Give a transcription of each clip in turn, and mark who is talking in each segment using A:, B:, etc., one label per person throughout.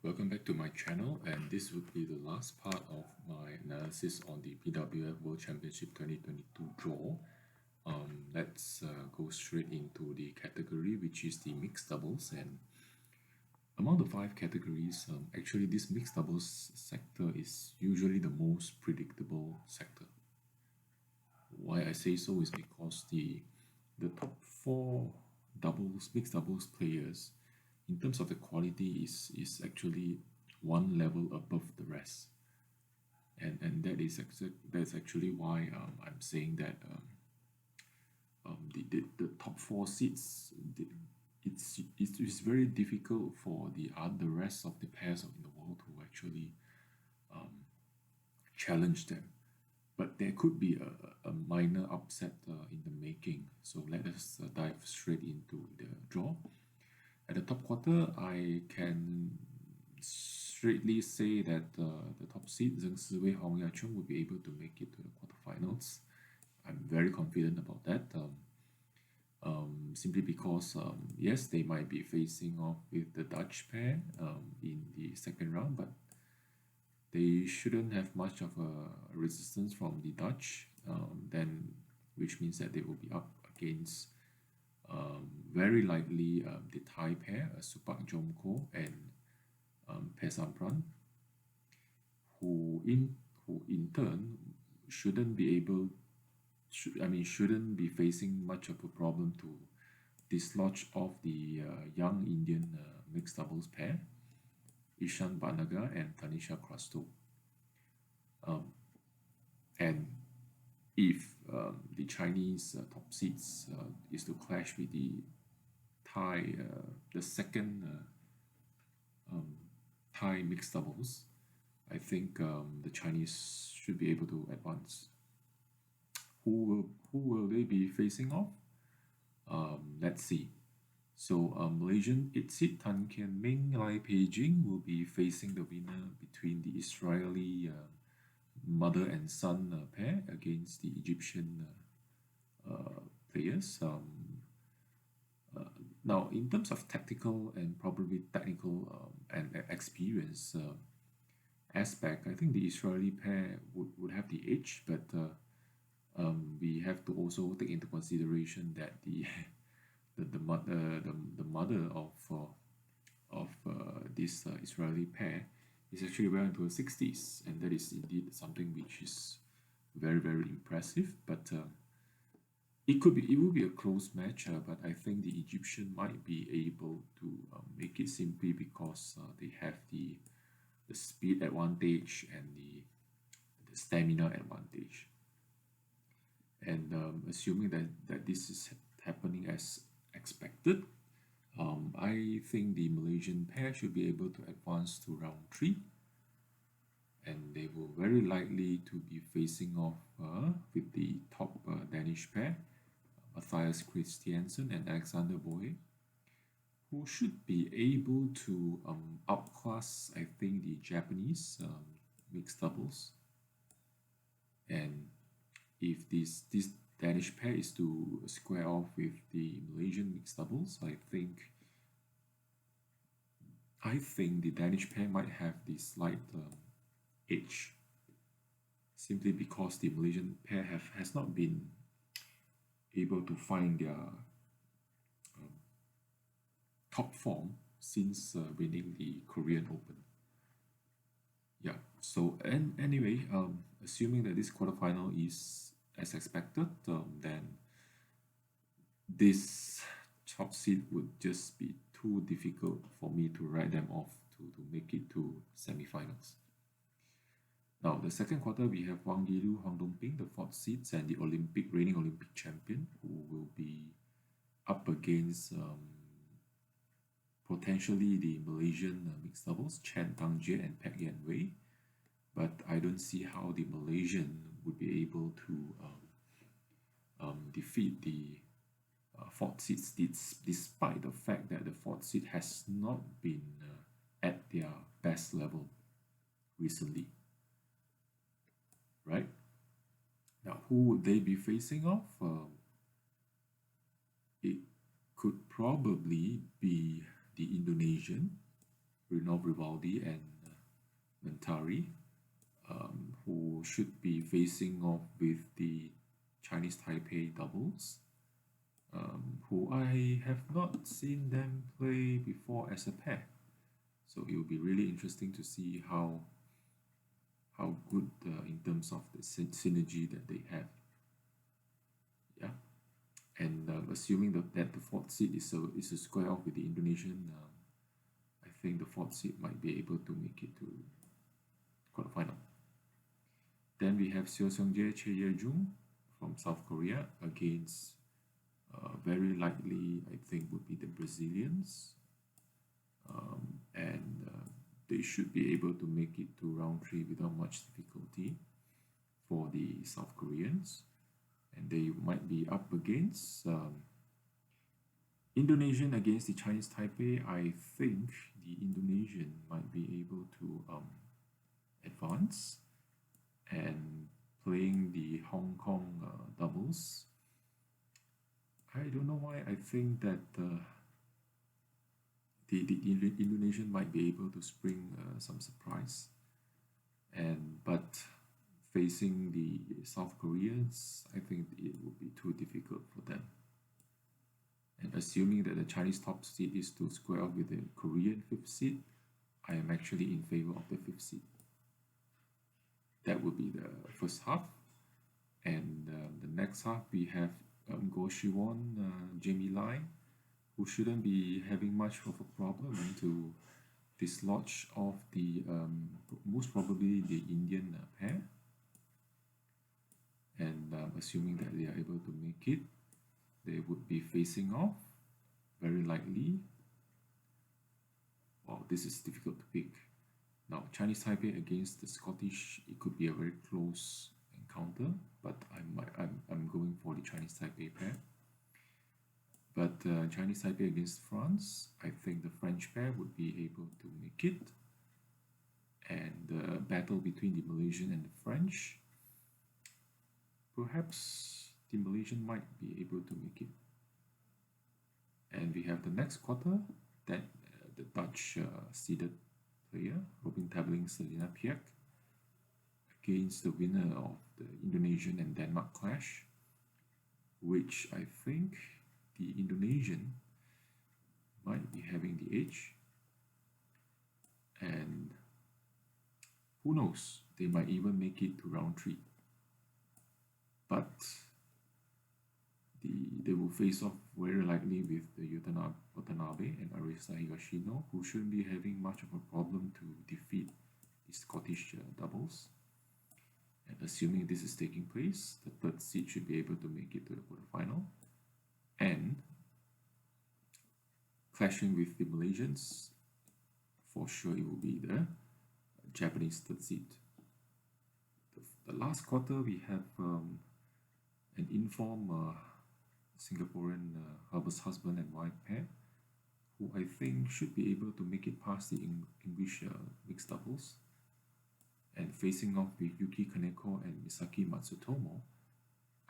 A: Welcome back to my channel, and this would be the last part of my analysis on the BWF World Championship 2022 draw. Let's go straight into the category, which is the mixed doubles. And among the five categories, actually this mixed doubles sector is usually the most predictable sector. Why I say so is because the top four mixed doubles players in terms of the quality is actually one level above the rest, and that's actually why I'm saying that the top four seats it's very difficult for the rest of the pairs in the world to actually challenge them. But there could be a minor upset in the making. So let us dive straight into the draw. At the top quarter, I can straightly say that the top seed, Zheng Siwei, Hong Yacheng, will be able to make it to the quarterfinals. I'm very confident about that. Simply because, yes, they might be facing off with the Dutch pair in the second round, but they shouldn't have much of a resistance from the Dutch, then which means that they will be up against very likely the Thai pair, Supak Jomko and Pesampran, who in turn shouldn't be facing much of a problem to dislodge off the young Indian mixed doubles pair, Ishan Banaga and Tanisha Krasto. And if the Chinese top seeds is to clash with the Thai, the second Thai mixed doubles, I think the Chinese should be able to advance. Who will they be facing off? Let's see. So Malaysian 8 seed Tan Kian Ming, Lai Pei Jing will be facing the winner between the Israeli mother and son pair against the Egyptian players. Now, in terms of tactical and probably technical and experience aspect, I think the Israeli pair would have the edge, but we have to also take into consideration that the mother of this Israeli pair is actually well into her 60s, and that is indeed something which is very, very impressive. But it will be a close match, but I think the Egyptian might be able to make it simply because they have the speed advantage and the stamina advantage. And assuming that this is happening as expected, I think the Malaysian pair should be able to advance to round 3, and they will very likely to be facing off with the top Danish pair, Matthias Christiansen and Alexander Boye, who should be able to outclass, I think, the Japanese mixed doubles. And if this Danish pair is to square off with the Malaysian mixed doubles, I think the Danish pair might have the slight edge, simply because the Malaysian pair has not been able to find their top form since winning the Korean Open. Yeah, so anyway, assuming that this quarterfinal is as expected, then this top seed would just be too difficult for me to write them off to make it to semifinals. Now, the second quarter, we have Wang Yilu, Huang Dongping, the fourth seeds, and the reigning Olympic champion, who will be up against potentially the Malaysian mixed doubles, Chen Tangjie and Pek Yan Wei. But I don't see how the Malaysian would be able to defeat the fourth seeds, despite the fact that the fourth seed has not been at their best level recently. Right? Now, who would they be facing off? It could probably be the Indonesian, Rinov Rivaldi and Mentari, who should be facing off with the Chinese Taipei doubles, who I have not seen them play before as a pair. So it will be really interesting to see how good in terms of the synergy that they have. Yeah, and assuming that the fourth seed is a square off with the Indonesian, I think the fourth seed might be able to make it to quarterfinal. Then we have Seo Seong-jae, Che Ye-jung from South Korea against very likely, I think, would be the Brazilians. And they should be able to make it to round 3 without much difficulty for the South Koreans. And they might be up against Indonesian against the Chinese Taipei. I think the Indonesian might be able to advance, and playing the Hong Kong doubles. I don't know why I think that the Indonesian might be able to spring some surprise, but facing the South Koreans, I think it would be too difficult for them. And assuming that the Chinese top seed is to square off with the Korean fifth seed, I am actually in favor of the fifth seed. That would be the first half. And the next half, we have Go Shiwon, Jamie Lai, who shouldn't be having much of a problem to dislodge off the most probably the Indian pair. And assuming that they are able to make it, they would be facing off very likely. Wow, this is difficult to pick. Now, Chinese Taipei against the Scottish, it could be a very close encounter, but I'm going for the Chinese Taipei pair. But Chinese Taipei against France, I think the French pair would be able to make it. And the battle between the Malaysian and the French, perhaps the Malaysian might be able to make it. And we have the next quarter, that the Dutch seeded player, Robin Tabeling, Selena Piek, against the winner of the Indonesian and Denmark clash, which I think the Indonesian might be having the edge. And who knows, they might even make it to round 3. But they will face off very likely with the Watanabe and Arisa Higashino, who shouldn't be having much of a problem to defeat the Scottish doubles. And assuming this is taking place, the third seed should be able to make it to the quarterfinal. And clashing with the Malaysians, for sure it will be the Japanese third seed. The last quarter, we have an informed Singaporean Herbert's husband and wife pair, who I think should be able to make it past the English mixed doubles. And facing off with Yuki Kaneko and Misaki Matsutomo,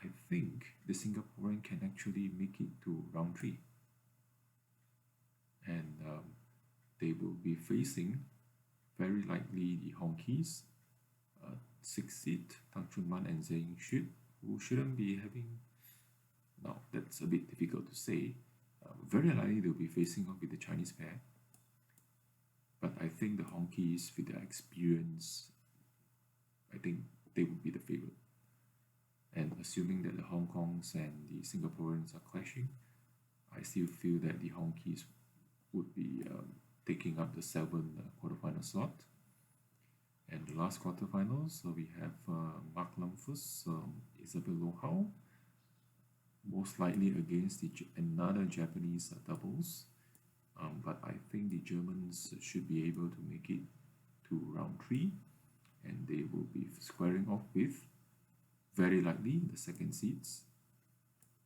A: I think the Singaporean can actually make it to round 3. And they will be facing very likely the Honkies, 6th seed, Tang Chunman and Zhe Yingxu, who shouldn't be having. Now, that's a bit difficult to say. Very likely they'll be facing off with the Chinese pair. But I think the Honkies, with their experience, I think they would be the favorite. And assuming that the Hong Kongs and the Singaporeans are clashing, I still feel that the Honkies would be taking up the 7th quarterfinal slot. And the last quarterfinals, so we have Mark Lumfus, Isabel Lohau, most likely against another Japanese doubles. But I think the Germans should be able to make it to round 3, and they will be squaring off with, very likely, the second seeds.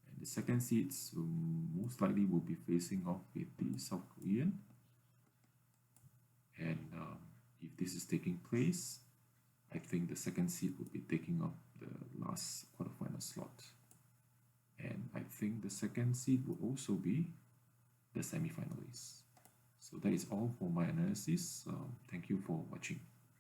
A: And the second seeds most likely will be facing off with the South Korean. And if this is taking place, I think the second seed will be taking up the last quarterfinal slot. And I think the second seed will also be the semi-finalists. So that is all for my analysis. Thank you for watching.